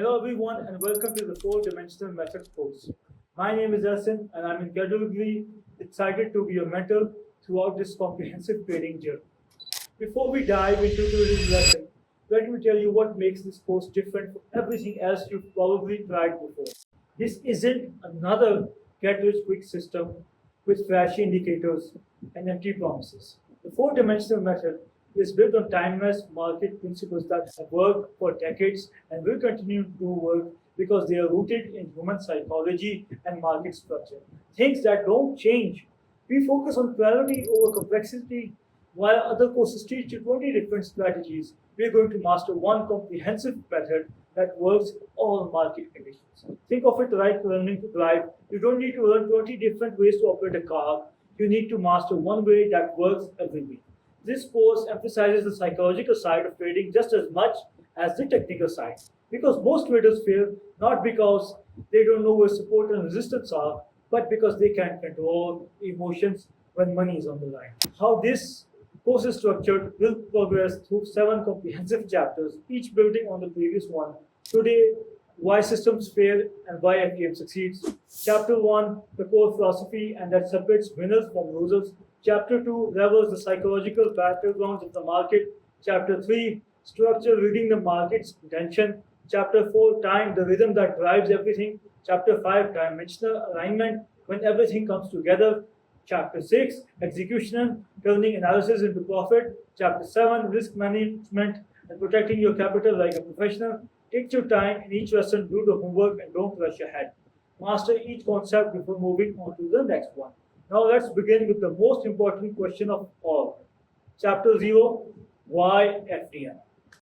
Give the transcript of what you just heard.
Hello everyone and welcome to the four-dimensional method course. My name is Yasin and I'm incredibly excited to be your mentor throughout this comprehensive trading journey. Before we dive into today's lesson, let me tell you what makes this course different from everything else you've probably tried before. This isn't another get-rich-quick system with flashy indicators and empty promises. The four-dimensional method is built on timeless market principles that have worked for decades and will continue to work because they are rooted in human psychology and market structure. Things that don't change. We focus on clarity over complexity. While other courses teach you 20 different strategies, we are going to master one comprehensive method that works in all market conditions. Think of it like learning to drive. You don't need to learn 20 different ways to operate a car. You need to master one way that works every week. This course emphasizes the psychological side of trading just as much as the technical side. Because most traders fail not because they don't know where support and resistance are, but because they can't control emotions when money is on the line. How this course is structured will progress through 7 comprehensive chapters, each building on the previous one. Today, why systems fail and why FTM succeeds. Chapter 1, the core philosophy and that separates winners from losers. Chapter 2, levels the psychological battlegrounds of the market. Chapter 3, structure reading the market's intention. Chapter 4, time, the rhythm that drives everything. Chapter 5, dimensional alignment, when everything comes together. Chapter 6, execution, turning analysis into profit. Chapter 7, risk management and protecting your capital like a professional. Take your time in each lesson, do the homework, and don't rush ahead. Master each concept before moving on to the next one. Now let's begin with the most important question of all. Chapter 0, why FTM?